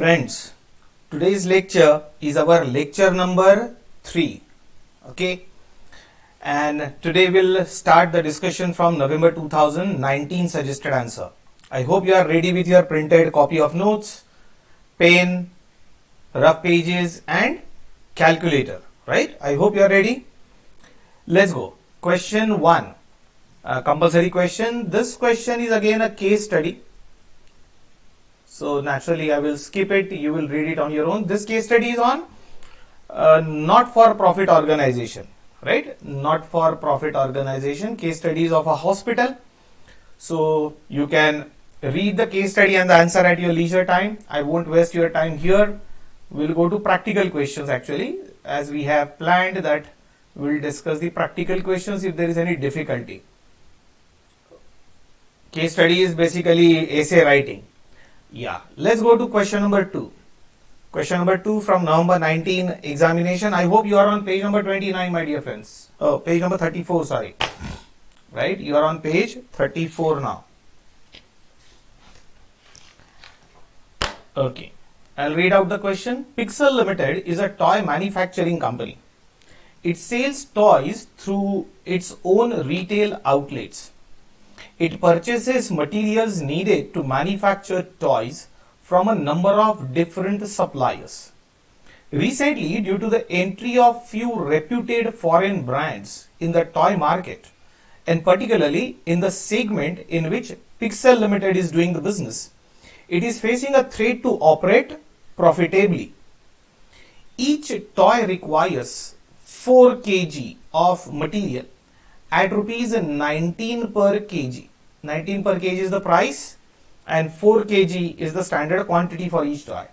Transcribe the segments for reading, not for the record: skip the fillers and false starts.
Friends, today's lecture is our lecture number 3. Okay, and today we'll start the discussion from November 2019 suggested answer. I hope you are ready with your printed copy of notes, pen, rough pages and calculator, right? I hope you are ready. Let's go. Question 1, compulsory question. This question is again a case study. So naturally I will skip it, you will read it on your own. This case study is on not-for-profit organization, right? Not-for-profit organization, case studies of a hospital. So you can read the case study and the answer at your leisure time. I won't waste your time here. We'll go to practical questions actually, as we have planned that we'll discuss the practical questions if there is any difficulty. Case study is basically essay writing. Yeah, let's go to question number 2. Question number 2 from November 19 examination. I hope you are on page number 29, my dear friends. Oh, page number 34, sorry. Right, you are on page 34 now. Okay, I'll read out the question. Pixel Limited is a toy manufacturing company. It sells toys through its own retail outlets. It purchases materials needed to manufacture toys from a number of different suppliers. Recently, due to the entry of few reputed foreign brands in the toy market, and particularly in the segment in which Pixel Limited is doing the business, it is facing a threat to operate profitably. Each toy requires 4 kg of material at rupees 19 per kg. 19 per kg is the price and 4 kg is the standard quantity for each toy.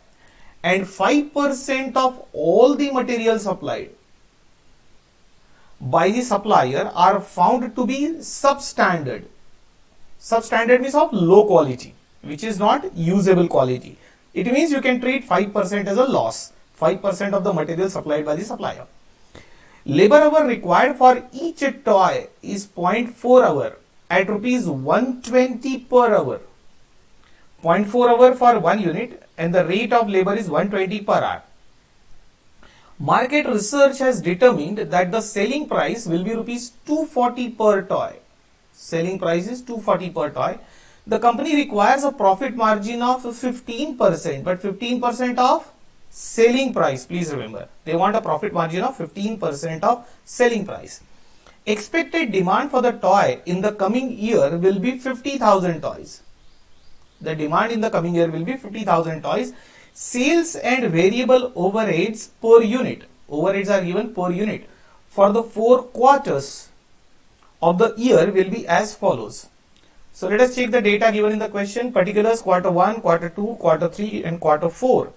And 5% of all the material supplied by the supplier are found to be substandard. Substandard means of low quality, which is not usable quality. It means you can treat 5% as a loss. 5% of the material supplied by the supplier. Labor hour required for each toy is 0.4 hour at rupees 120 per hour. 0.4 hour for 1 unit and the rate of labor is 120 per hour. Market research has determined that the selling price will be rupees 240 per toy. Selling price is 240 per toy. The company requires a profit margin of 15%, but 15% of selling price, please remember. They want a profit margin of 15% of selling price. Expected demand for the toy in the coming year will be 50,000 toys. The demand in the coming year will be 50,000 toys. Sales and variable overheads per unit. Overheads are given per unit. For the 4 quarters of the year will be as follows. So let us check the data given in the question. Particulars quarter 1, quarter 2, quarter 3 and quarter 4.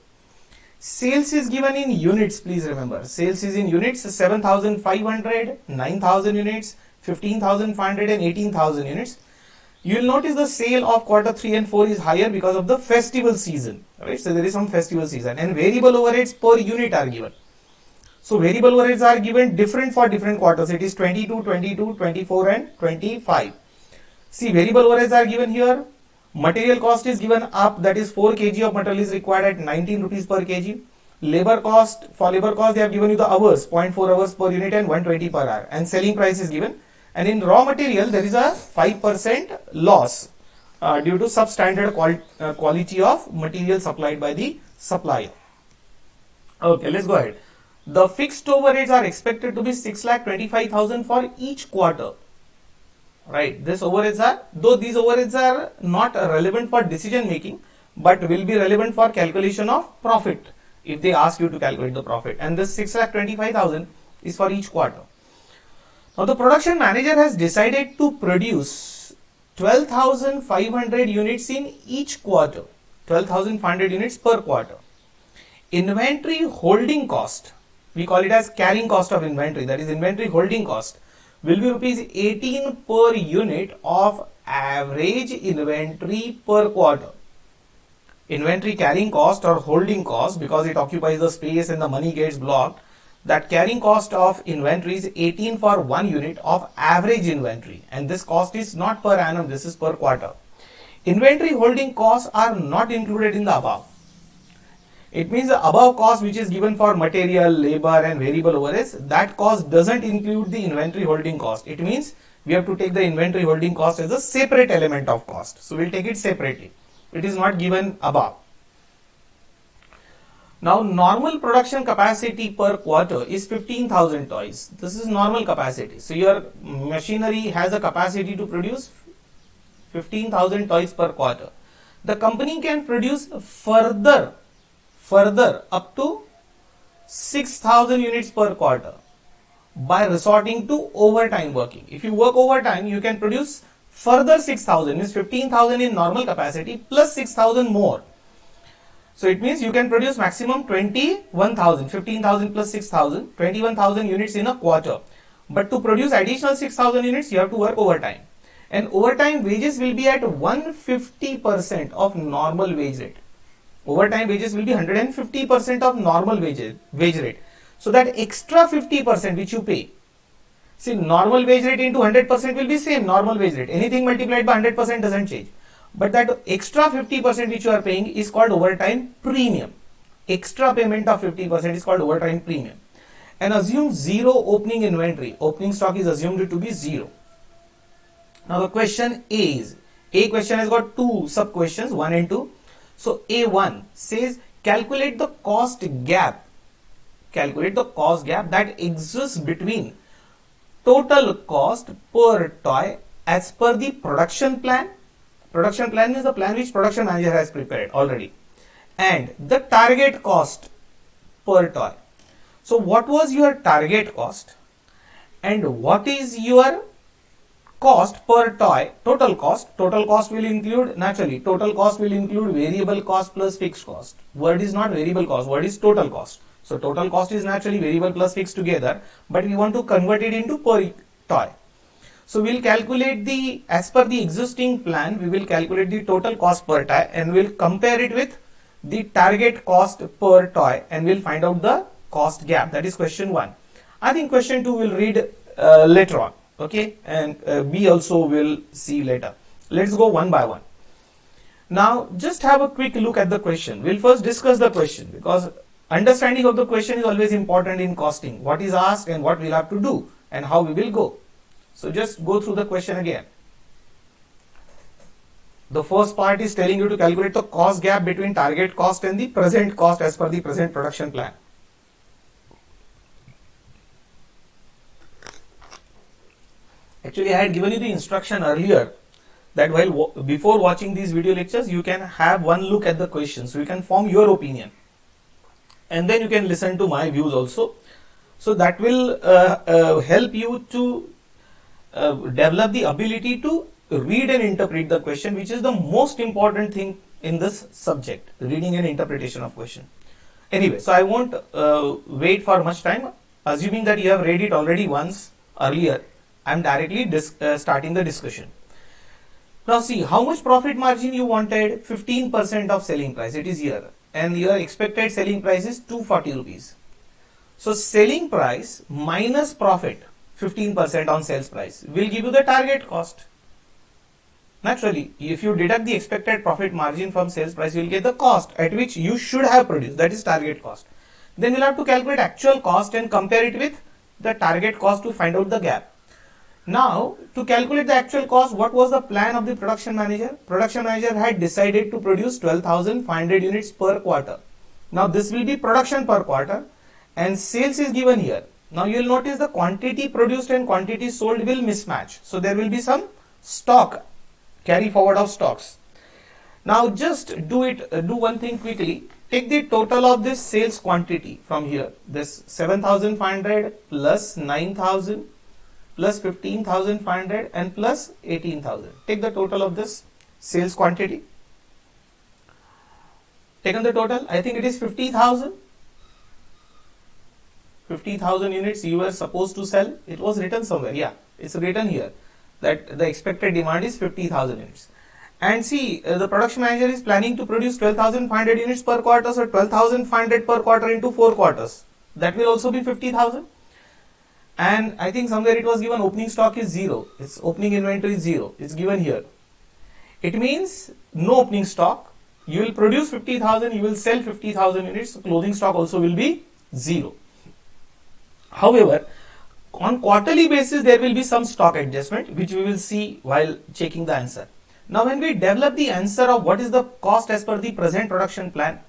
Sales is given in units, please remember. Sales is in units, 7,500, 9,000 units, 15,500 and 18,000 units. You will notice the sale of quarter 3 and 4 is higher because of the festival season. Right? So there is some festival season and variable overheads per unit are given. So variable overheads are given different for different quarters. It is 22, 22, 24 and 25. See, variable overheads are given here. Material cost is given up, that is 4 kg of material is required at 19 rupees per kg. Labor cost, for labor cost they have given you the hours, 0.4 hours per unit and 120 per hour, and selling price is given. And in raw material there is a 5% loss due to substandard quality of material supplied by the supplier. Okay, let's go ahead. The fixed overheads are expected to be 6,25,000 for each quarter. Right, this overheads are, though these overheads are not relevant for decision making, but will be relevant for calculation of profit if they ask you to calculate the profit. And this 6,25,000 is for each quarter. Now the production manager has decided to produce 12,500 units in each quarter. 12,500 units per quarter. Inventory holding cost, we call it as carrying cost of inventory, that is inventory holding cost, will be rupees 18 per unit of average inventory per quarter. Inventory carrying cost or holding cost, because it occupies the space and the money gets blocked, that carrying cost of inventory is 18 for 1 unit of average inventory, and this cost is not per annum, this is per quarter. Inventory holding costs are not included in the above. It means the above cost which is given for material, labor and variable overheads, that cost doesn't include the inventory holding cost. It means we have to take the inventory holding cost as a separate element of cost. So we'll take it separately. It is not given above. Now normal production capacity per quarter is 15,000 toys. This is normal capacity. So your machinery has a capacity to produce 15,000 toys per quarter. The company can produce further up to 6,000 units per quarter by resorting to overtime working. If you work overtime, you can produce further 6,000, means 15,000 in normal capacity plus 6,000 more. So it means you can produce maximum 21,000, 15,000 plus 6,000, 21,000 units in a quarter. But to produce additional 6,000 units, you have to work overtime. And overtime wages will be at 150% of normal wage rate. Overtime wages will be 150% of normal wage rate. So that extra 50% which you pay, see, normal wage rate into 100% will be same normal wage rate. Anything multiplied by 100% doesn't change. But that extra 50% which you are paying is called overtime premium. Extra payment of 50% is called overtime premium. And assume zero opening inventory. Opening stock is assumed to be zero. Now the question is, A question has got two sub questions, 1 and 2. So A1 says calculate the cost gap. Calculate the cost gap that exists between total cost per toy as per the production plan. Production plan is the plan which production manager has prepared already, and the target cost per toy. So what was your target cost and what is your cost per toy? Total cost will include, naturally total cost will include variable cost plus fixed cost. Word is not variable cost, word is total cost. So total cost is naturally variable plus fixed together, but we want to convert it into per toy. So we'll calculate the, as per the existing plan, we will calculate the total cost per toy and we'll compare it with the target cost per toy and we'll find out the cost gap. That is question 1. I think question 2 we'll read later on. Okay, and we also will see later. Let's go one by one. Now just have a quick look at the question. We'll first discuss the question because understanding of the question is always important in costing. What is asked and what we'll have to do and how we will go. So just go through the question again. The first part is telling you to calculate the cost gap between target cost and the present cost as per the present production plan. Actually, I had given you the instruction earlier that before watching these video lectures, you can have one look at the question. So you can form your opinion. And then you can listen to my views also. So that will help you to develop the ability to read and interpret the question, which is the most important thing in this subject, reading and interpretation of question. Anyway, so I won't wait for much time. Assuming that you have read it already once earlier, I am directly starting the discussion. Now see, how much profit margin you wanted? 15% of selling price, it is here, and your expected selling price is 240 rupees. So selling price minus profit, 15% on sales price, will give you the target cost. Naturally, if you deduct the expected profit margin from sales price, you will get the cost at which you should have produced, that is target cost. Then you'll have to calculate actual cost and compare it with the target cost to find out the gap. Now, to calculate the actual cost, what was the plan of the production manager? Production manager had decided to produce 12,500 units per quarter. Now, this will be production per quarter and sales is given here. Now, you will notice the quantity produced and quantity sold will mismatch. So, there will be some stock, carry forward of stocks. Now, just do one thing quickly. Take the total of this sales quantity from here. This 7,500 plus 9,000. Plus 15,500 and plus 18,000. Take the total of this sales quantity. Taken the total, I think it is 50,000. 50,000 units you were supposed to sell. It was written somewhere. Yeah, it's written here that the expected demand is 50,000 units. And see, the production manager is planning to produce 12,500 units per quarter. So 12,500 per quarter into 4 quarters. That will also be 50,000. And I think somewhere it was given opening stock is 0. Its opening inventory is 0. It's given here. It means no opening stock. You will produce 50,000, you will sell 50,000 units, so closing stock also will be 0. However, on quarterly basis, there will be some stock adjustment, which we will see while checking the answer. Now, when we develop the answer of what is the cost as per the present production plan,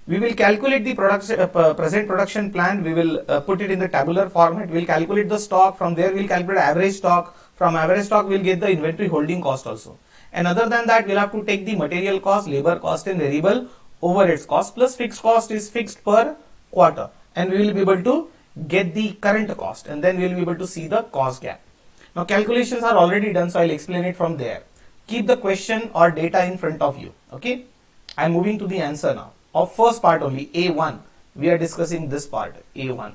we will calculate the present production plan. We will put it in the tabular format. We will calculate the stock. From there, we will calculate average stock. From average stock, we will get the inventory holding cost also. And other than that, we'll have to take the material cost, labor cost, and variable overheads cost, plus fixed cost is fixed per quarter. And we will be able to get the current cost, and then we will be able to see the cost gap. Now, calculations are already done, so I'll explain it from there. Keep the question or data in front of you. Okay. I'm moving to the answer now. Of first part only, A1. We are discussing this part, A1.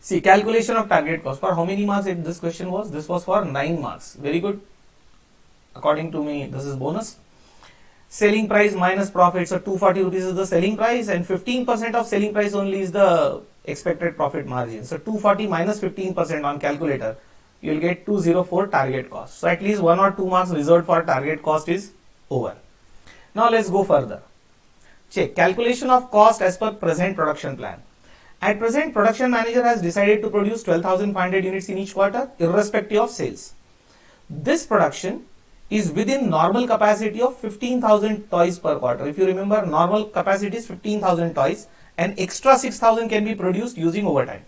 See, calculation of target cost. For how many marks this question was? This was for 9 marks. Very good. According to me, this is bonus. Selling price minus profit. So 240 rupees is the selling price, and 15% of selling price only is the expected profit margin. So 240 minus 15% on calculator, you will get 204 target cost. So at least 1 or 2 marks reserved for target cost is over. Now let's go further. Check calculation of cost as per present production plan. At present, production manager has decided to produce 12,500 units in each quarter, irrespective of sales. This production is within normal capacity of 15,000 toys per quarter. If you remember, normal capacity is 15,000 toys, and extra 6,000 can be produced using overtime.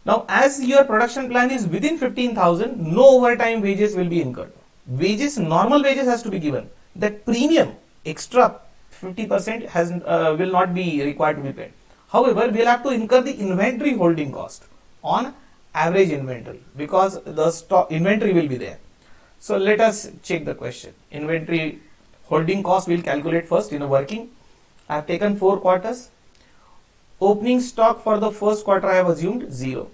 Now, as your production plan is within 15,000, no overtime wages will be incurred. Wages, normal wages has to be given. That premium, extra 50% will not be required to be paid. However, we will have to incur the inventory holding cost on average inventory, because the stock inventory will be there. So let us check the question. Inventory holding cost we will calculate first in a working. I have taken 4 quarters. Opening stock for the first quarter I have assumed 0.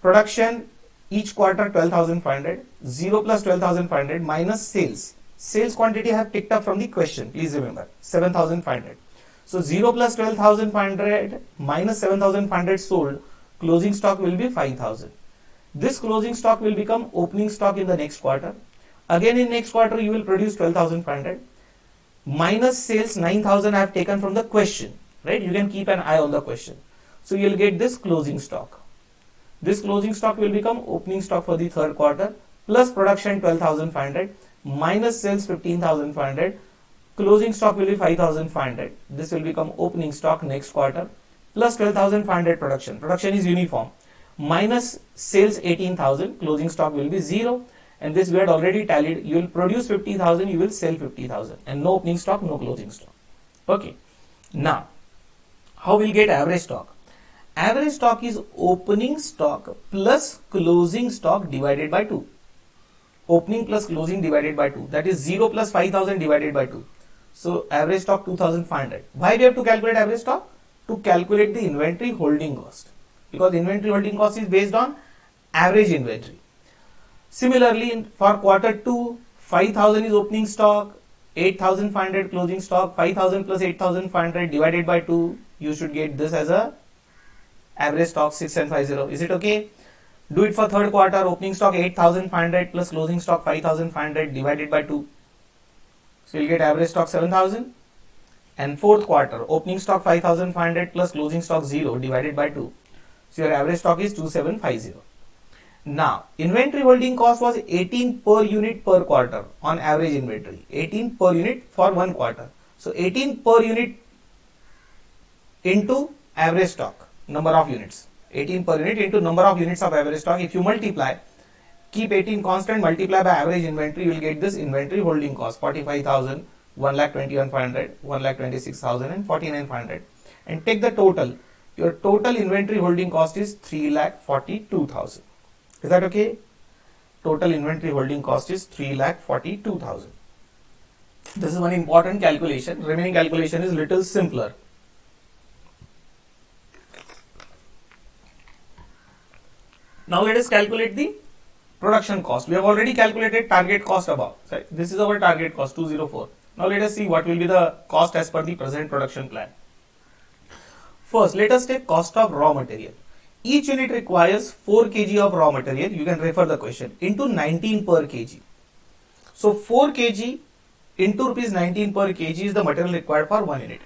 Production each quarter 12,500. 0 plus 12,500 minus sales. Sales quantity I have picked up from the question. Please remember 7,500. So 0 plus 12,500 minus 7,500 sold. Closing stock will be 5,000. This closing stock will become opening stock in the next quarter. Again in next quarter you will produce 12,500 minus sales 9,000 I have taken from the question, right? You can keep an eye on the question. So you will get this closing stock. This closing stock will become opening stock for the third quarter, plus production 12,500 minus sales 15,500. Closing stock will be 5,500. This will become opening stock next quarter, plus 12,500 production. Production is uniform. Minus sales 18,000. Closing stock will be 0. And this we had already tallied. You will produce 50,000, you will sell 50,000, and no opening stock, no closing stock. Okay. Now, how will get average stock? Average stock is opening stock plus closing stock divided by 2. Opening plus closing divided by 2. That is 0 plus 5,000 divided by 2. So average stock 2,500. Why we have to calculate average stock? To calculate the inventory holding cost. Because inventory holding cost is based on average inventory. Similarly, for quarter 2, 5,000 is opening stock, 8,500 closing stock, 5,000 plus 8,500 divided by 2, you should get this as a average stock 6750. Is it okay? Do it for third quarter, opening stock 8,500 plus closing stock 5,500 divided by 2. So you'll get average stock 7,000. And fourth quarter, opening stock 5,500 plus closing stock 0 divided by 2. So your average stock is 2750. Now, inventory holding cost was 18 per unit per quarter on average inventory. 18 per unit for one quarter. So 18 per unit into average stock, number of units. 18 per unit into number of units of average stock. If you multiply, keep 18 constant, multiply by average inventory, you will get this inventory holding cost 45,000, 1,21,500, 1,26,000 and 49,500. And take the total. Your total inventory holding cost is 3,42,000. Is that okay? Total inventory holding cost is 3,42,000. This is one important calculation. Remaining calculation is little simpler. Now let us calculate the production cost. We have already calculated target cost above. So this is our target cost 204. Now let us see what will be the cost as per the present production plan. First, let us take cost of raw material. Each unit requires 4 kg of raw material. You can refer the question into 19 per kg. So 4 kg into rupees 19 per kg is the material required for 1 unit.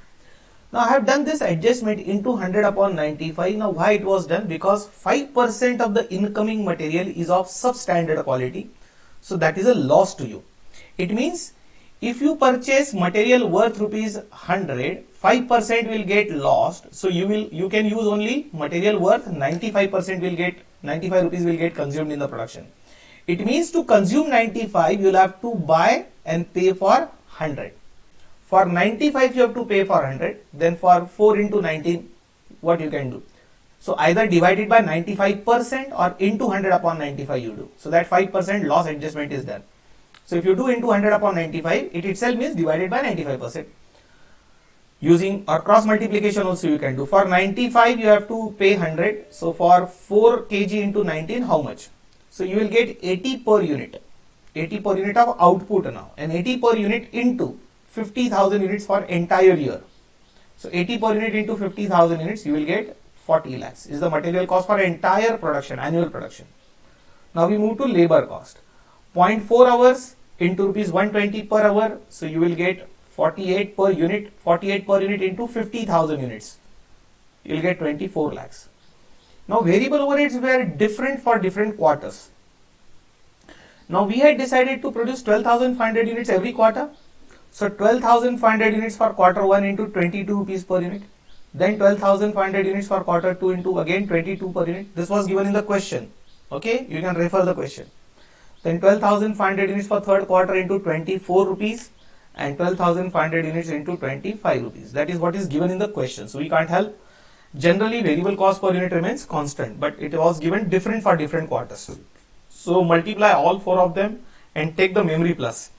Now I have done this adjustment into 100 upon 95. Now why it was done? Because 5% of the incoming material is of substandard quality. So that is a loss to you. It means if you purchase material worth rupees 100, 5% will get lost. So you can use only material worth 95% will get 95 rupees will get consumed in the production. It means to consume 95 you will have to buy and pay for 100. For 95 you have to pay for 100. Then for 4 into 19 what you can do? So either divide it by 95% or into 100 upon 95 you do. So that 5% loss adjustment is done. So if you do into 100 upon 95, it itself means divided by 95%. Using or cross multiplication also you can do. For 95 you have to pay 100. So for 4 kg into 19 how much? So you will get 80 per unit. 80 per unit of output now. And 80 per unit into 50,000 units for entire year. So 80 per unit into 50,000 units you will get 40 lakhs is the material cost for entire production, annual production. Now we move to labor cost. 0.4 hours into rupees 120 per hour. So you will get 48 per unit. 48 per unit into 50,000 units. You will get 24 lakhs. Now variable overheads were different for different quarters. Now we had decided to produce 12,500 units every quarter. So 12,500 units for quarter 1 into 22 rupees per unit. Then 12,500 units for quarter 2 into again 22 per unit. This was given in the question. Okay, you can refer the question. Then 12,500 units for third quarter into 24 rupees and 12,500 units into 25 rupees. That is what is given in the question. So we can't help. Generally variable cost per unit remains constant, but it was given different for different quarters. So multiply all 4 of them and take the memory plus.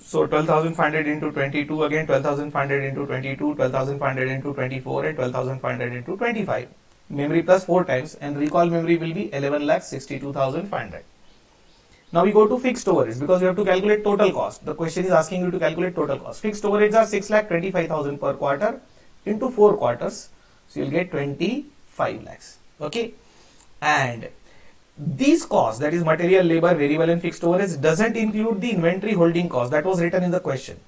So 12,500 into 22 again 12,500 into 22, 12,500 into 24 and 12,500 into 25. Memory plus 4 times and recall memory will be 11,62,500. Now we go to fixed overheads because you have to calculate total cost. The question is asking you to calculate total cost. Fixed overheads are 6,25,000 per quarter into 4 quarters. So you will get 25 lakhs. Okay. And these costs, that is material, labor, variable and fixed overheads, doesn't include the inventory holding cost that was written in the question.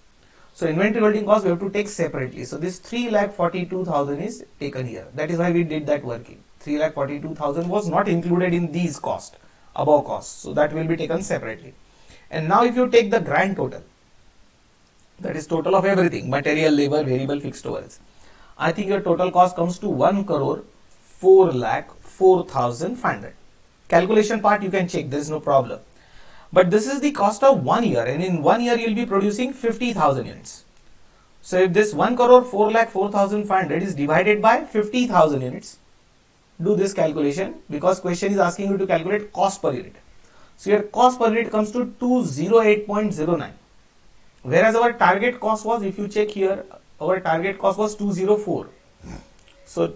So inventory holding cost we have to take separately. So this 3,42,000 is taken here. That is why we did that working. 3,42,000 was not included in these costs, above costs. So that will be taken separately. And now if you take the grand total, that is total of everything, material, labor, variable, fixed overheads, I think your total cost comes to 1,04,04,500. Calculation part you can check, there is no problem. But this is the cost of 1 year, and in 1 year you will be producing 50,000 units. So if this 1,04,04,500 is divided by 50,000 units, do this calculation because question is asking you to calculate cost per unit. So your cost per unit comes to 208.09. Whereas our target cost was, if you check here, our target cost was 204. So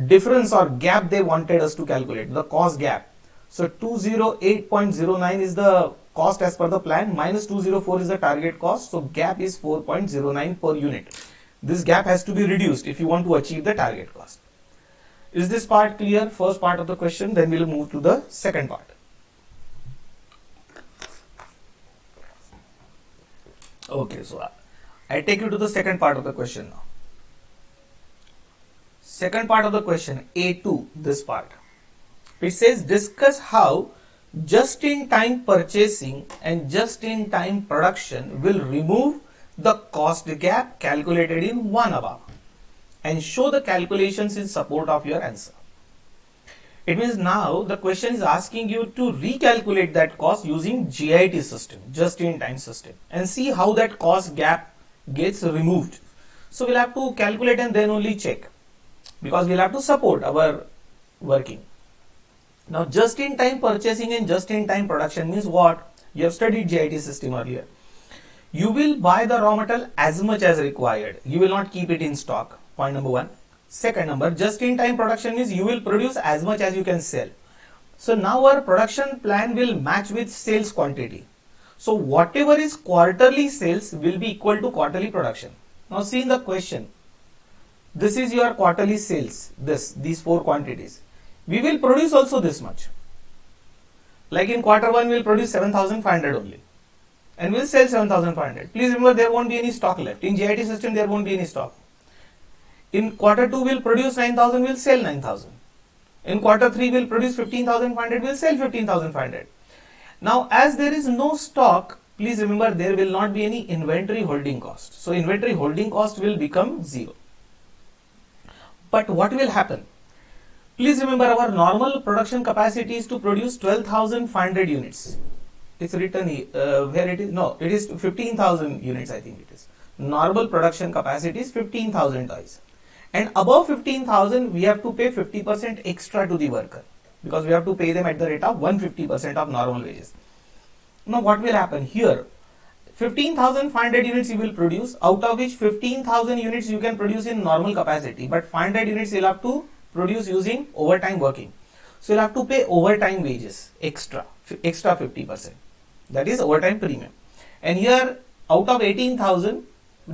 difference or gap they wanted us to calculate, the cost gap. So 208.09 is the cost as per the plan, minus 204 is the target cost. So gap is 4.09 per unit. This gap has to be reduced if you want to achieve the target cost. Is this part clear? First part of the question, then we will move to the second part. Okay, so I take you to the second part of the question now. Second part of the question, A2, this part. It says discuss how just-in-time purchasing and just-in-time production will remove the cost gap calculated in one above and show the calculations in support of your answer. It means now the question is asking you to recalculate that cost using JIT system, just-in-time system, and see how that cost gap gets removed. So we'll have to calculate and then only check because we'll have to support our working. Now just-in-time purchasing and just-in-time production means what? You have studied JIT system earlier. You will buy the raw material as much as required. You will not keep it in stock. Point number 1. Second number, just-in-time production means you will produce as much as you can sell. So now our production plan will match with sales quantity. So whatever is quarterly sales will be equal to quarterly production. Now see in the question, this is your quarterly sales, these 4 quantities. We will produce also this much. Like in quarter 1 we will produce 7,500 only. and we'll sell 7,500. Please remember, there won't be any stock left. In JIT system, there won't be any stock. In quarter 2, we'll produce 9,000, we'll sell 9,000. In quarter 3, we'll produce 15,500, we'll sell 15,500. Now, as there is no stock, please remember, there will not be any inventory holding cost. So, inventory holding cost will become 0. But what will happen? Please remember, our normal production capacity is to produce 12,500 units. It's written here, where it is, no, it is 15,000 units, I think it is. Normal production capacity is 15,000 toys. And above 15,000, we have to pay 50% extra to the worker, because we have to pay them at the rate of 150% of normal wages. Now, what will happen here? 15,500 units you will produce, out of which 15,000 units you can produce in normal capacity, but 500 units you'll have to produce using overtime working. So you'll have to pay overtime wages extra 50%. That is overtime premium. And here, out of 18,000,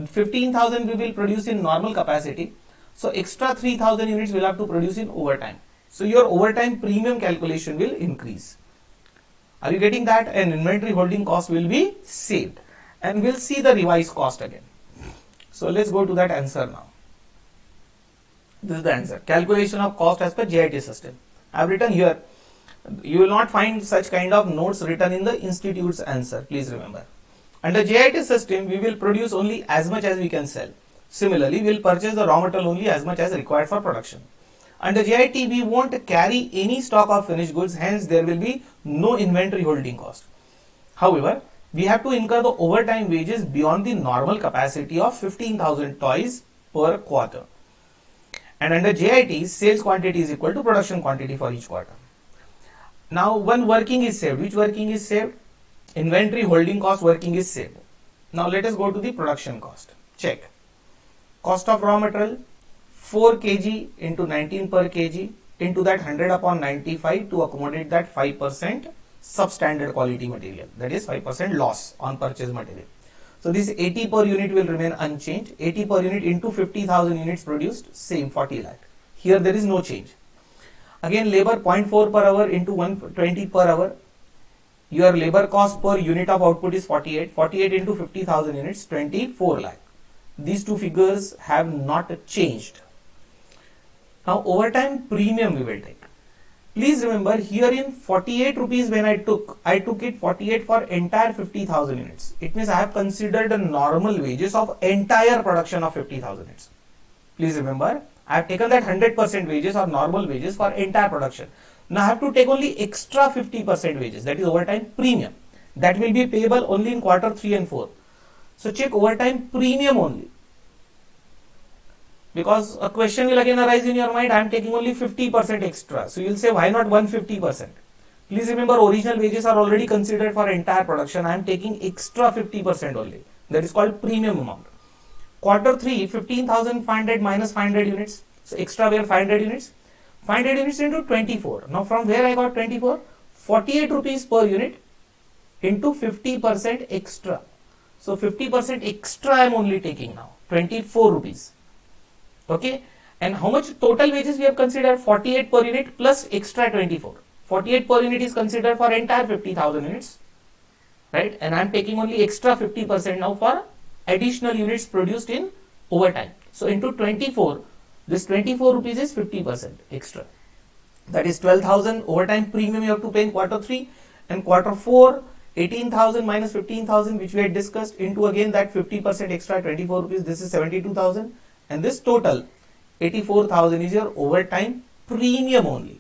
15,000 we will produce in normal capacity. So extra 3,000 units we'll have to produce in overtime. So your overtime premium calculation will increase. Are you getting that? And inventory holding cost will be saved. And we'll see the revised cost again. So let's go to that answer now. This is the answer. Calculation of cost as per JIT system. I have written here. You will not find such kind of notes written in the institute's answer. Please remember. Under JIT system, we will produce only as much as we can sell. Similarly, we will purchase the raw material only as much as required for production. Under JIT, we won't carry any stock of finished goods, hence there will be no inventory holding cost. However, we have to incur the overtime wages beyond the normal capacity of 15,000 toys per quarter. And under JIT, sales quantity is equal to production quantity for each quarter. Now, one working is saved. Which working is saved? Inventory holding cost working is saved. Now, let us go to the production cost. Check. Cost of raw material, 4 kg into 19 per kg into that 100 upon 95 to accommodate that 5% substandard quality material. That is 5% loss on purchase material. So this 80 per unit will remain unchanged. 80 per unit into 50,000 units produced, same 40 lakh. Here there is no change. Again, labor 0.4 per hour into 120 per hour. Your labor cost per unit of output is 48. 48 into 50,000 units, 24 lakh. These two figures have not changed. Now, overtime premium we will take. Please remember, here in 48 rupees when I took it 48 for entire 50,000 units. It means I have considered the normal wages of entire production of 50,000 units. Please remember, I have taken that 100% wages or normal wages for entire production. Now I have to take only extra 50% wages, that is overtime premium. That will be payable only in quarter 3 and 4. So check overtime premium only. Because a question will again arise in your mind, I am taking only 50% extra. So you will say, why not 150%? Please remember, original wages are already considered for entire production. I am taking extra 50% only. That is called premium amount. Quarter 3, 15,500 minus 500 units. So extra were 500 units. 500 units into 24. Now from where I got 24? 48 rupees per unit into 50% extra. So 50% extra I am only taking now. 24 rupees. Okay, and how much total wages we have considered? 48 per unit plus extra 24. 48 per unit is considered for entire 50,000 units, right? And I am taking only extra 50% now for additional units produced in overtime. So into 24, this 24 rupees is 50% extra. That is 12,000 overtime premium you have to pay in quarter 3, and quarter 4, 18,000 minus 15,000 which we had discussed into again that 50% extra 24 rupees. This is 72,000. And this total 84,000 is your overtime premium only.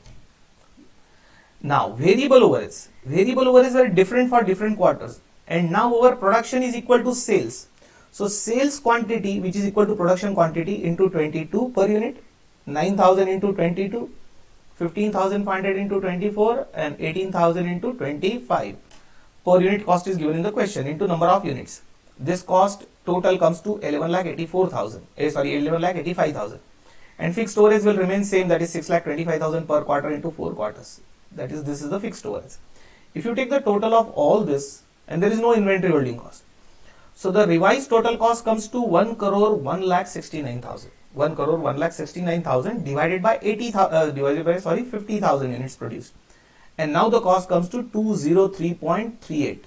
Now variable overheads. Variable overheads are different for different quarters. And now our production is equal to sales. So sales quantity which is equal to production quantity into 22 per unit, 9,000 into 22, 15,500 into 24 and 18,000 into 25. Per unit cost is given in the question into number of units. This cost total comes to 11,85,000. And fixed storage will remain same, that is 6,25,000 per quarter into 4 quarters. That is, this is the fixed storage. If you take the total of all this, and there is no inventory holding cost. So the revised total cost comes to 1,169,000. 1,169,000 divided by 50,000 units produced. And now the cost comes to 203.38.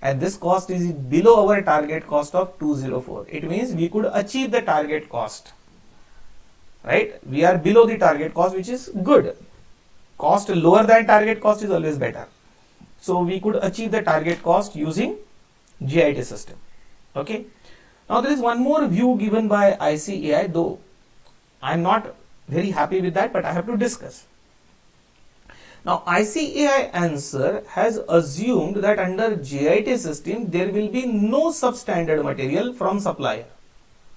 and this cost is below our target cost of 204. It means we could achieve the target cost, right? We are below the target cost, which is good. Cost lower than target cost is always better. So we could achieve the target cost using GIT system. Okay. Now there is one more view given by ICAI, though I am not very happy with that, but I have to discuss. Now ICAI answer has assumed that under GIT system there will be no substandard material from supplier.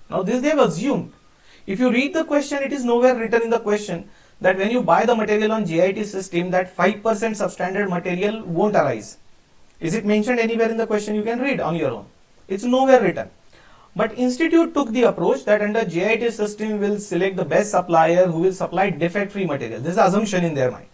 Now this they have assumed. If you read the question, it is nowhere written in the question that when you buy the material on GIT system that 5% substandard material won't arise. Is it mentioned anywhere in the question? You can read on your own. It's nowhere written. But institute took the approach that under GIT system will select the best supplier who will supply defect free material. This is the assumption in their mind.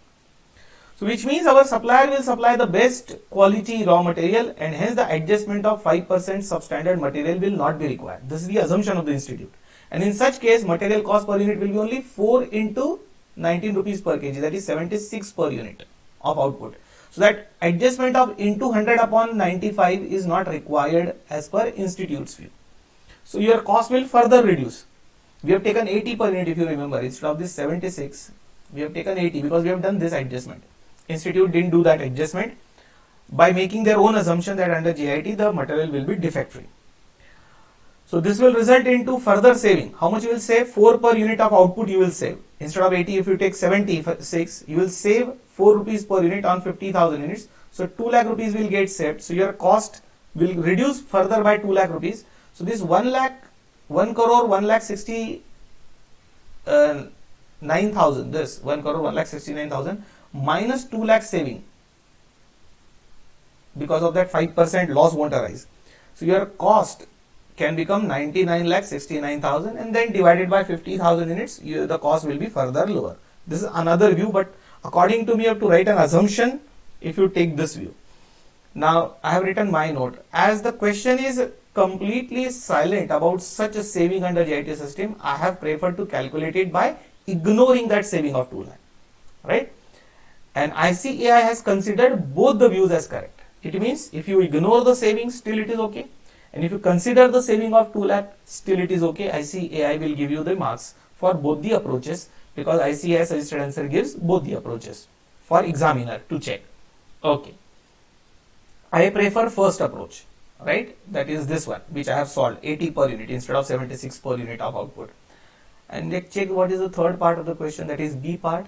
So which means our supplier will supply the best quality raw material, and hence the adjustment of 5% substandard material will not be required. This is the assumption of the institute. And in such case, material cost per unit will be only 4 into 19 rupees per kg, that is 76 per unit of output. So that adjustment of into 100 upon 95 is not required as per institute's view. So your cost will further reduce. We have taken 80 per unit, if you remember. Instead of this 76, we have taken 80 because we have done this adjustment. Institute didn't do that adjustment by making their own assumption that under GIT the material will be defect free. So this will result into further saving. How much you will save? 4 per unit of output you will save. Instead of 80, if you take 76, you will save 4 rupees per unit on 50,000 units. So 2 lakh rupees will get saved. So your cost will reduce further by 2 lakh rupees. So this 1 crore 1 lakh 69,000, this 1 crore 1 lakh 69,000 minus 2 lakh saving, because of that 5% loss won't arise. So your cost can become 99 lakh 69,000, and then divided by 50,000 units, the cost will be further lower. This is another view, but according to me, you have to write an assumption if you take this view. Now I have written my note. As the question is completely silent about such a saving under GIT system, I have preferred to calculate it by ignoring that saving of 2 lakh, right? And ICAI has considered both the views as correct. It means if you ignore the saving, still it is okay. And if you consider the saving of 2 lakh, still it is okay. ICAI will give you the marks for both the approaches, because ICAI suggested answer gives both the approaches for examiner to check. Okay. I prefer first approach, right? That is this one, which I have solved 80 per unit instead of 76 per unit of output. And let's check what is the third part of the question, that is B part.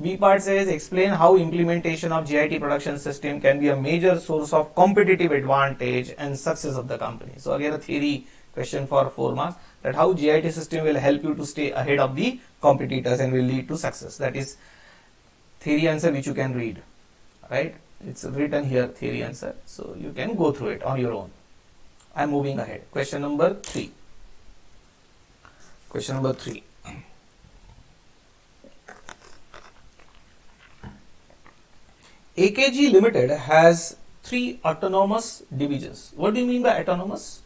B part says explain how implementation of GIT production system can be a major source of competitive advantage and success of the company. So again a theory question for 4 marks, that how GIT system will help you to stay ahead of the competitors and will lead to success. That is theory answer which you can read, right? It's written here, theory answer, so you can go through it on your own. I'm moving ahead. Question number 3. Question number 3. AKG Limited has 3 autonomous divisions. What do you mean by autonomous?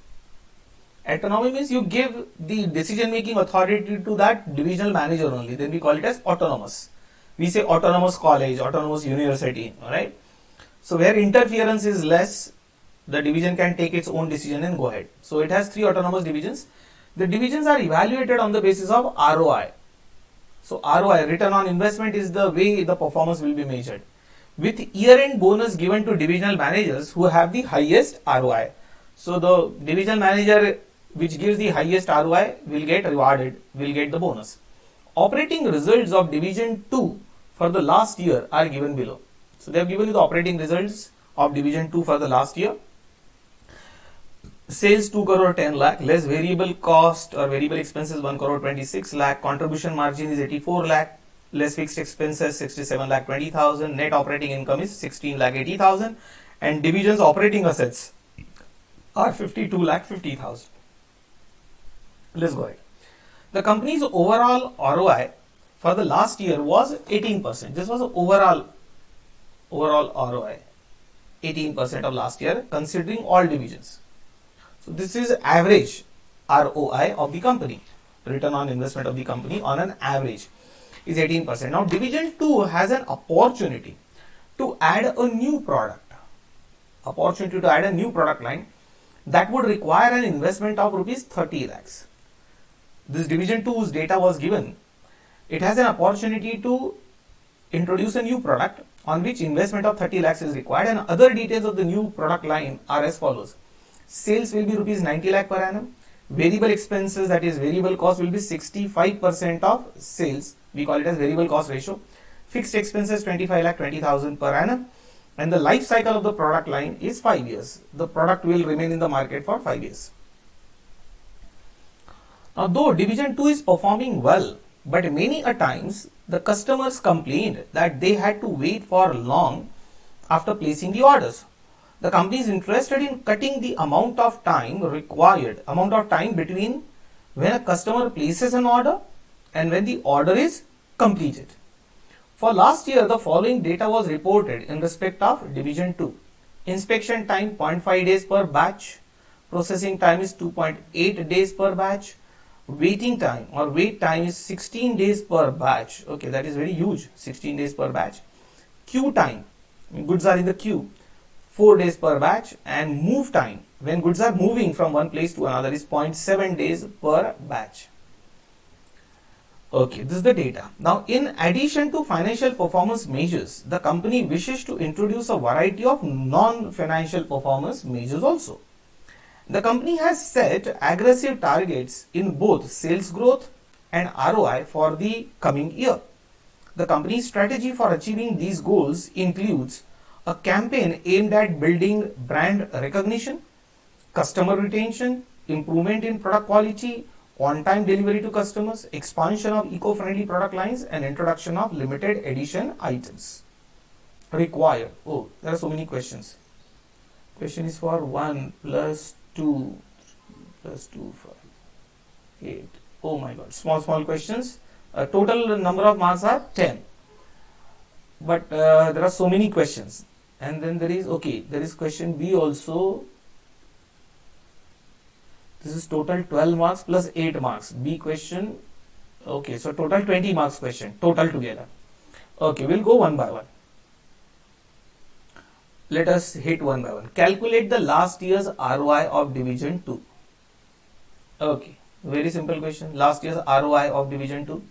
Autonomy means you give the decision making authority to that divisional manager only. Then we call it as autonomous. We say autonomous college, autonomous university, alright? So where interference is less, the division can take its own decision and go ahead. So it has 3 autonomous divisions. The divisions are evaluated on the basis of ROI. So ROI, return on investment, is the way the performance will be measured, with year-end bonus given to divisional managers who have the highest ROI. So the divisional manager which gives the highest ROI will get rewarded, will get the bonus. Operating results of division 2 for the last year are given below. So they have given you the operating results of division 2 for the last year. Sales 2 crore 10 lakh, less variable cost or variable expenses 1 crore 26 lakh, contribution margin is 84 lakh, less fixed expenses 67 lakh 20,000, net operating income is 16 lakh 80,000, and division's operating assets are 52 lakh 50,000. Let's go ahead. The company's overall ROI for the last year was 18%. This was the overall ROI, 18% of last year considering all divisions. So this is average ROI of the company, return on investment of the company on an average is 18%. Now division 2 has an opportunity to add a new product. opportunity to add a new product line that would require an investment of rupees 30 lakhs. This division 2 whose data was given, it has an opportunity to introduce a new product on which investment of 30 lakhs is required, and other details of the new product line are as follows. Sales will be rupees 90 lakh per annum. Variable expenses, that is variable cost, will be 65% of sales. We call it as variable cost ratio. Fixed expenses 25 lakh 20,000 per annum. And the life cycle of the product line is 5 years. The product will remain in the market for 5 years. Now, though division 2 is performing well, but many a times the customers complained that they had to wait for long after placing the orders. The company is interested in cutting the amount of time between when a customer places an order and when the order is completed. For last year, the following data was reported in respect of division 2. Inspection time 0.5 days per batch. Processing time is 2.8 days per batch. Waiting time or wait time is 16 days per batch. Okay, that is very huge, 16 days per batch. Queue time, goods are in the queue, 4 days per batch, and move time, when goods are moving from one place to another, is 0.7 days per batch. Okay, this is the data. Now, in addition to financial performance measures, the company wishes to introduce a variety of non-financial performance measures also. The company has set aggressive targets in both sales growth and ROI for the coming year. The company's strategy for achieving these goals includes a campaign aimed at building brand recognition, customer retention, improvement in product quality, on-time delivery to customers, expansion of eco-friendly product lines, and introduction of limited edition items. Required. Oh, there are so many questions. Question is for 1 plus 2 plus 2, 5, 8. Oh my god, small questions. Total number of marks are 10. But there are so many questions. And then there is question B also. This is total 12 marks plus 8 marks. B question. Okay, so total 20 marks question, total together. Okay, we'll go one by one. Let us hit one by one. Calculate the last year's ROI of division 2. Okay, very simple question. Last year's ROI of division 2.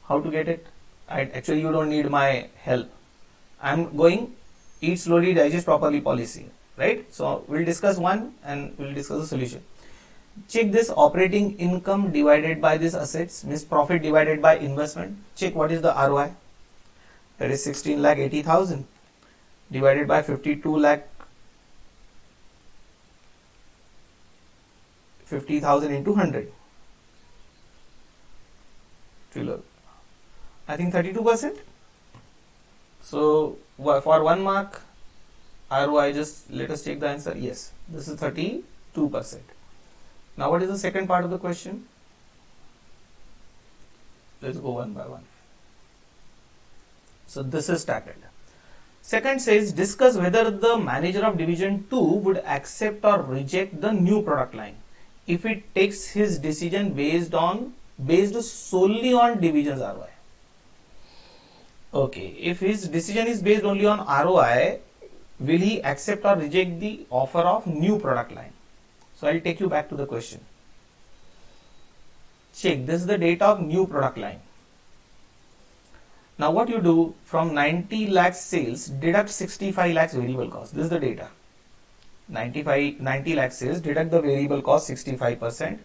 How to get it? Actually, you don't need my help. I'm going eat slowly, digest properly policy. Right? So, we'll discuss one and we'll discuss the solution. Check this operating income divided by this assets, means profit divided by investment. Check what is the ROI. That is 16 lakh 80,000. Divided by 52 lakh 50,000 into 100. I think 32%. So for 1 mark ROI, just let us take the answer. Yes, this is 32%. Now what is the second part of the question? Let's go one by one. So this is started. Second says, discuss whether the manager of division 2 would accept or reject the new product line if it takes his decision based solely on division's ROI. Okay, if his decision is based only on ROI, will he accept or reject the offer of new product line? So I'll take you back to the question. Check, this is the data of new product line. Now what you do, from 90 lakhs sales, deduct 65 lakhs variable cost. This is the data. 90 lakhs sales, deduct the variable cost 65%.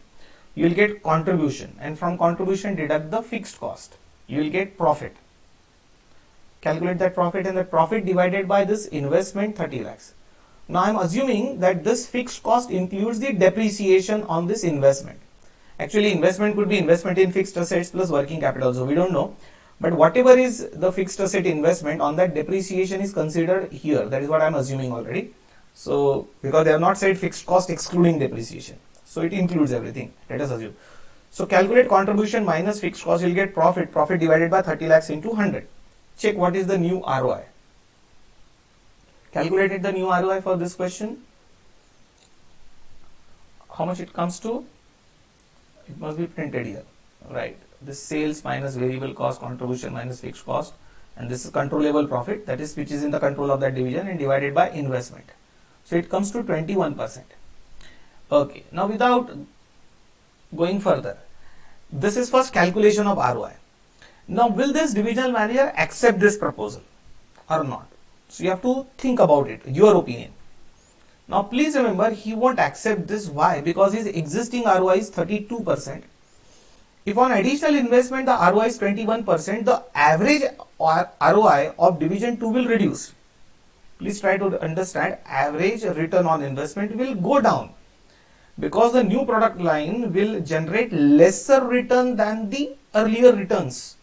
You will get contribution, and from contribution deduct the fixed cost. You will get profit. Calculate that profit, and that profit divided by this investment 30 lakhs. Now I am assuming that this fixed cost includes the depreciation on this investment. Actually, investment could be investment in fixed assets plus working capital, so we don't know. But whatever is the fixed asset investment, on that depreciation is considered here. That is what I am assuming already. So, because they have not said fixed cost excluding depreciation. So, it includes everything. Let us assume. So, calculate contribution minus fixed cost. You will get profit. Profit divided by 30 lakhs into 100. Check what is the new ROI. Calculated the new ROI for this question. How much it comes to? It must be printed here. Right. This sales minus variable cost, contribution minus fixed cost, and this is controllable profit, that is which is in the control of that division, and divided by investment. So it comes to 21%. Okay, now without going further, this is first calculation of ROI. Now will this divisional manager accept this proposal or not? So you have to think about it, your opinion. Now please remember, he won't accept this. Why? Because his existing ROI is 32%. If on additional investment the ROI is 21%, the average ROI of division 2 will reduce. Please try to understand, average return on investment will go down because the new product line will generate lesser return than the earlier returns.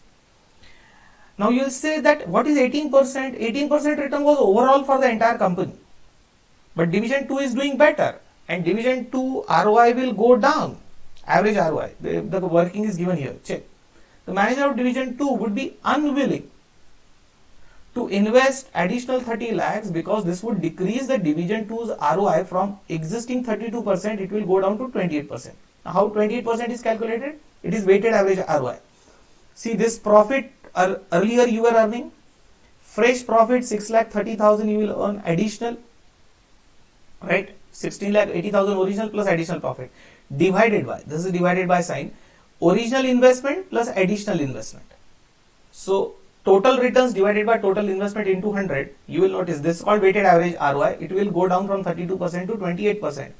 Now you will say that what is 18%? 18% return was overall for the entire company. But division 2 is doing better and division 2 ROI will go down. Average ROI, the working is given here. Check. The manager of division 2 would be unwilling to invest additional 30 lakhs because this would decrease the division 2's ROI from existing 32%, it will go down to 28%. Now how 28% is calculated? It is weighted average ROI. See, this profit earlier you were earning, fresh profit 6,30,000 you will earn additional, right? 16,80,000 original plus additional profit divided by, this is divided by sign, original investment plus additional investment. So total returns divided by total investment into 100, you will notice this is called weighted average ROI. It will go down from 32% to 28%.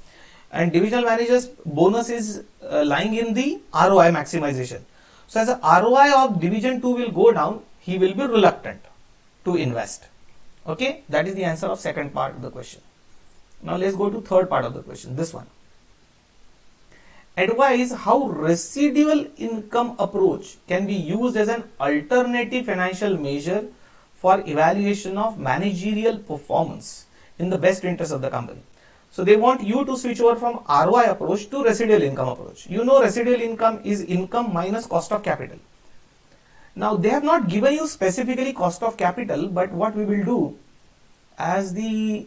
And divisional manager's bonus is lying in the ROI maximization. So as the ROI of division 2 will go down, he will be reluctant to invest. Okay, that is the answer of second part of the question. Now let's go to third part of the question, this one. Advise how residual income approach can be used as an alternative financial measure for evaluation of managerial performance in the best interest of the company. So they want you to switch over from ROI approach to residual income approach. You know residual income is income minus cost of capital. Now they have not given you specifically cost of capital, but what we will do, as the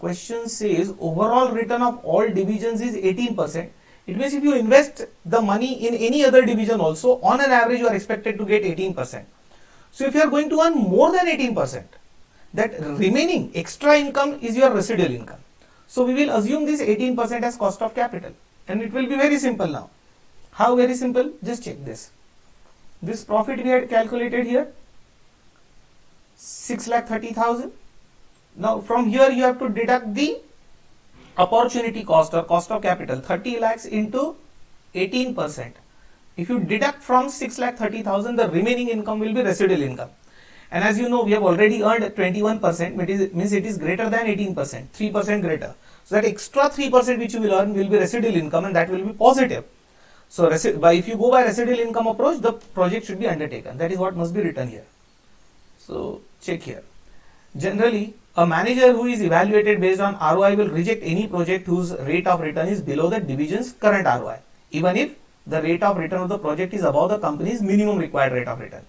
question says overall return of all divisions is 18%. It means if you invest the money in any other division also, on an average you are expected to get 18%. So if you are going to earn more than 18%, that remaining extra income is your residual income. So we will assume this 18% as cost of capital and it will be very simple now. How very simple? Just check this. This profit we had calculated here, 6,30,000. Now from here you have to deduct the opportunity cost or cost of capital, 30 lakhs into 18%. If you deduct from 6,30,000, the remaining income will be residual income. And as you know, we have already earned 21%, which means it is greater than 18%, 3% greater. So that extra 3% which you will earn will be residual income and that will be positive. So if you go by residual income approach, the project should be undertaken. That is what must be written here. So check here. Generally, a manager who is evaluated based on ROI will reject any project whose rate of return is below the division's current ROI, even if the rate of return of the project is above the company's minimum required rate of return.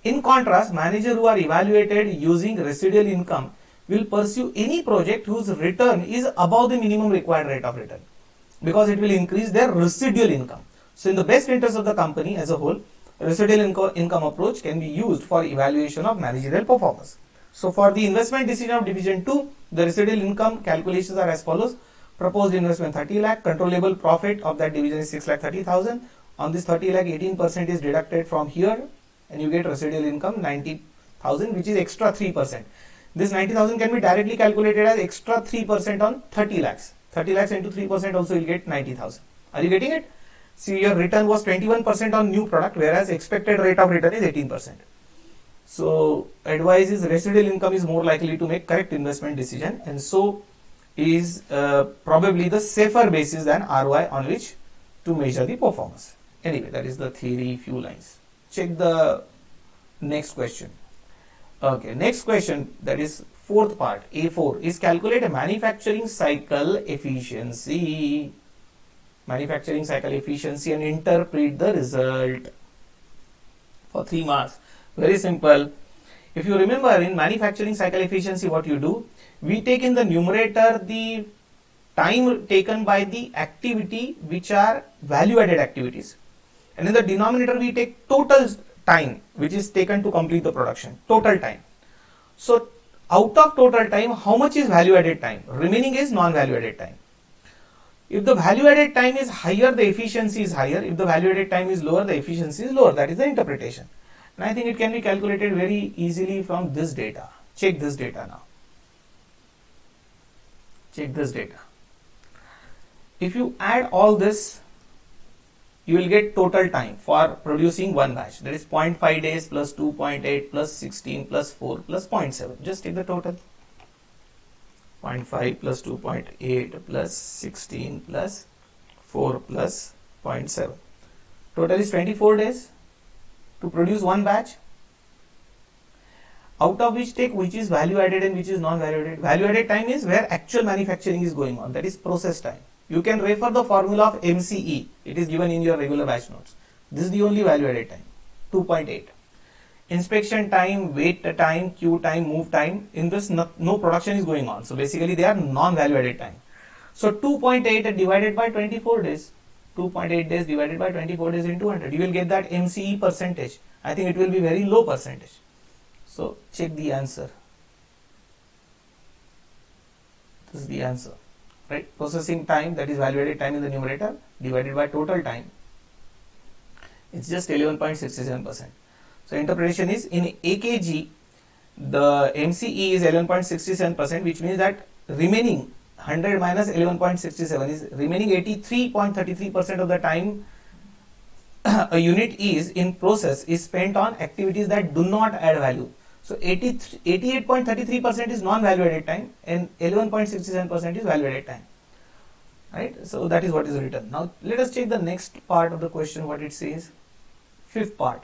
In contrast, managers who are evaluated using residual income will pursue any project whose return is above the minimum required rate of return because it will increase their residual income. So in the best interest of the company as a whole, residual income approach can be used for evaluation of managerial performance. So for the investment decision of division 2, the residual income calculations are as follows. Proposed investment 30 lakh, controllable profit of that division is 6,30,000. On this 30 lakh, 18% is deducted from here and you get residual income 90,000, which is extra 3%. This 90,000 can be directly calculated as extra 3% on 30 lakhs. 30 lakhs into 3% also you will get 90,000. Are you getting it? See, your return was 21% on new product, whereas expected rate of return is 18%. So advice is residual income is more likely to make correct investment decision and so is probably the safer basis than ROI on which to measure the performance. Anyway, that is the theory, few lines. Check the next question. Okay, next question, that is fourth part, A4, is calculate a manufacturing cycle efficiency. Manufacturing cycle efficiency and interpret the result for 3 marks. Very simple. If you remember in manufacturing cycle efficiency, what you do, we take in the numerator the time taken by the activity which are value added activities, and in the denominator we take total time which is taken to complete the production, total time. So Out of total time, how much is value added time? Remaining is non-value added time. If the value added time is higher, the efficiency is higher. If the value added time is lower, the efficiency is lower. That is the interpretation. And I think it can be calculated very easily from this data. Check this data now. Check this data. If you add all this, you will get total time for producing one batch. That is 0.5 days plus 2.8 plus 16 plus 4 plus 0.7. Just take the total. 0.5 plus 2.8 plus 16 plus 4 plus 0.7. Total is 24 days to produce one batch. Out of which take which is value added and which is non-value added. Value added time is where actual manufacturing is going on. That is process time. You can refer the formula of MCE. It is given in your regular batch notes. This is the only value added time. 2.8. Inspection time, wait time, queue time, move time. In this, no production is going on. So basically, they are non-value added time. So 2.8 divided by 24 days. 2.8 days divided by 24 days into 100. You will get that MCE percentage. I think it will be very low percentage. So check the answer. This is the answer. Right? Processing time, that is value added time in the numerator, divided by total time. It's just 11.67%. So interpretation is in AKG, the MCE is 11.67%, which means that remaining 100 minus 11.67 is remaining 83.33% of the time a unit is in process is spent on activities that do not add value. So 88.33% is non-value added time and 11.67% is value added time. Right? So that is what is written. Now let us check the next part of the question, what it says. Fifth part.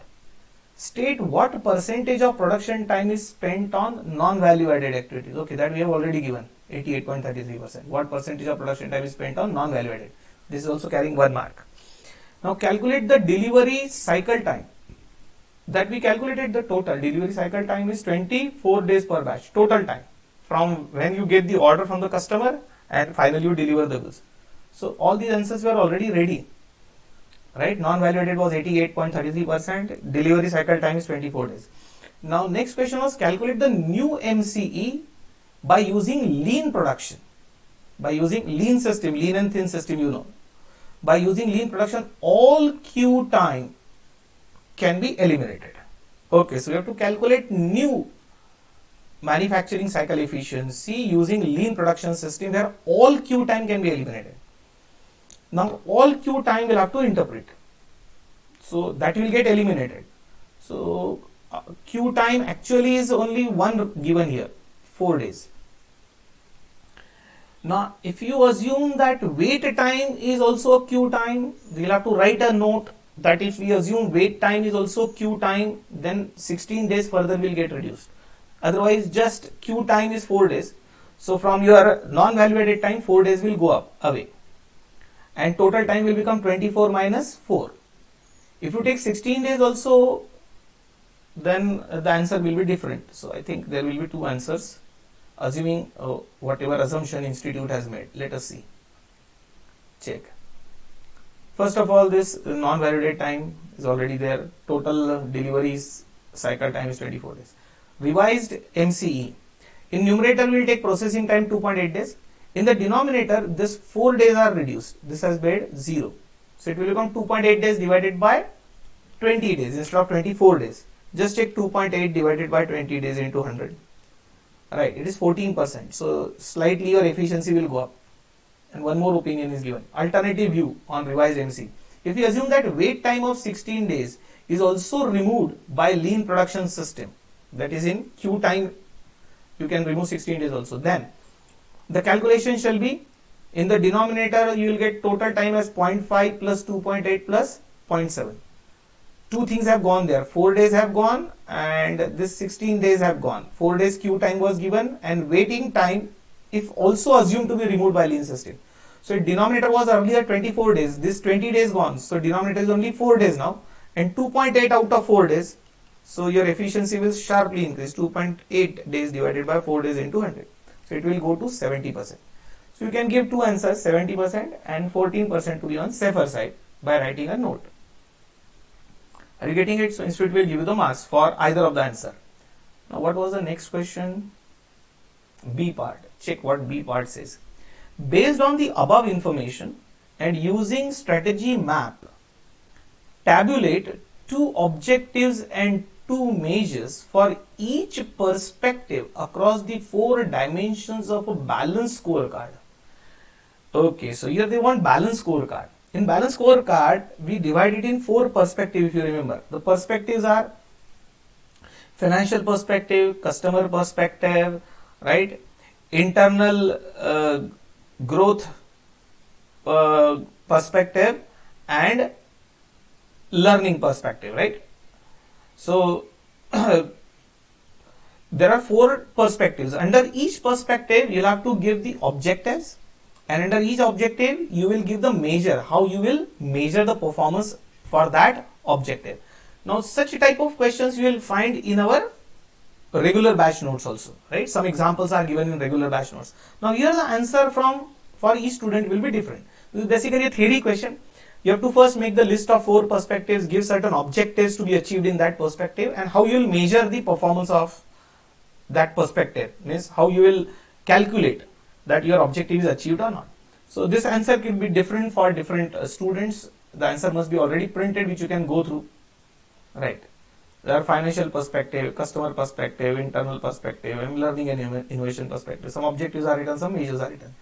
State what percentage of production time is spent on non-value added activities. Okay, that we have already given, 88.33%. What percentage of production time is spent on non-value added. This is also carrying 1 mark. Now calculate the delivery cycle time. That we calculated the total delivery cycle time is 24 days per batch, total time from when you get the order from the customer and finally you deliver the goods. So all these answers were already ready, right? Non-value added was 88.33%, delivery cycle time is 24 days. Now next question was calculate the new MCE by using lean production, by using lean system, lean and thin system, you know. By using lean production, all queue time can be eliminated. Okay, so we have to calculate new manufacturing cycle efficiency using lean production system where all queue time can be eliminated. Now all queue time will have to interpret. So that will get eliminated. So queue time actually is only one given here, 4 days. Now if you assume that wait time is also a queue time, we'll have to write a note that if we assume wait time is also queue time, then 16 days further will get reduced. Otherwise just queue time is 4 days. So from your non-value added time, 4 days will go up away. And total time will become 24 minus 4. If you take 16 days also, then the answer will be different. So I think there will be 2 answers, assuming whatever assumption institute has made. Let us see. Check. First of all, this non-value added time is already there. Total deliveries cycle time is 24 days. Revised MCE. In numerator, we will take processing time 2.8 days. In the denominator, this 4 days are reduced. This has made 0. So it will become 2.8 days divided by 20 days instead of 24 days. Just take 2.8 divided by 20 days into 100. Right, it is 14%. So slightly your efficiency will go up. And one more opinion is given. Alternative view on revised MC. If we assume that wait time of 16 days is also removed by lean production system, that is in queue time, you can remove 16 days also. Then the calculation shall be in the denominator, you will get total time as 0.5 plus 2.8 plus 0.7. 2 things have gone there. 4 days have gone and this 16 days have gone. 4 days queue time was given and waiting time if also assumed to be removed by lean system. So denominator was earlier 24 days. This 20 days gone. So denominator is only 4 days now and 2.8 out of 4 days. So your efficiency will sharply increase. 2.8 days divided by 4 days into 100. So it will go to 70%. So you can give 2 answers, 70% and 14% to be on safer side by writing a note. Are you getting it? So institute will give you the marks for either of the answer. Now what was the next question? B part. Check what B part says. Based on the above information and using strategy map, tabulate two objectives and two measures for each perspective across the 4 dimensions of a balanced scorecard. Okay, so here they want balanced scorecard. In balanced scorecard, we divide it in 4 perspectives, if you remember. The perspectives are financial perspective, customer perspective, right? Internal growth perspective and learning perspective, right? So there are 4 perspectives. Under each perspective, you'll have to give the objectives, and under each objective, you will give the measure, how you will measure the performance for that objective. Now, such type of questions you will find in our regular batch notes also, right? Some examples are given in regular batch notes. Now, here the answer for each student will be different. This is basically a theory question. You have to first make the list of 4 perspectives, give certain objectives to be achieved in that perspective, and how you will measure the performance of that perspective, means how you will calculate that your objective is achieved or not. So this answer can be different for different students. The answer must be already printed, which you can go through, right? There are financial perspective, customer perspective, internal perspective, and learning and innovation perspective. Some objectives are written, some measures are written,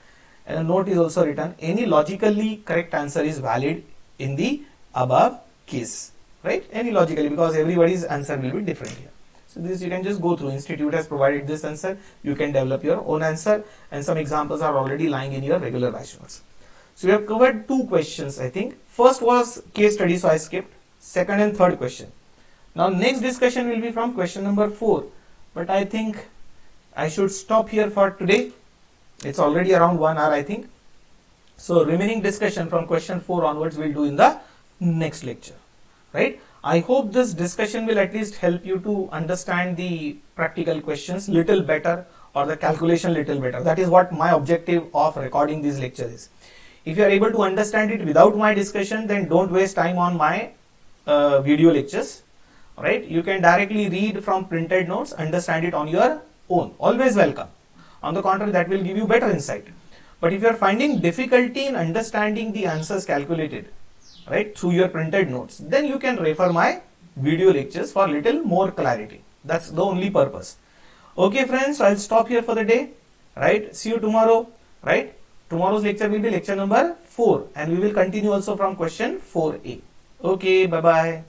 and a note is also written. Any logically correct answer is valid in the above case, right? Any logically, because everybody's answer will be different here. So this you can just go through. Institute has provided this answer. You can develop your own answer, and some examples are already lying in your regular batch notes. So we have covered 2 questions, I think. First was case study, so I skipped. Second and third question. Now next discussion will be from question number 4. But I think I should stop here for today. It's already around 1 hour, I think. So remaining discussion from question 4 onwards we'll do in the next lecture, right? I hope this discussion will at least help you to understand the practical questions little better, or the calculation little better. That is what my objective of recording these lectures is. If you are able to understand it without my discussion, then don't waste time on my video lectures, right? You can directly read from printed notes, understand it on your own. Always welcome. On the contrary, that will give you better insight. But if you are finding difficulty in understanding the answers calculated, right, through your printed notes, then you can refer my video lectures for little more clarity. That's the only purpose. Okay friends, so I'll stop here for the day, right? See you tomorrow, right? Tomorrow's lecture will be lecture number 4, and we will continue also from question 4a. Okay, bye bye.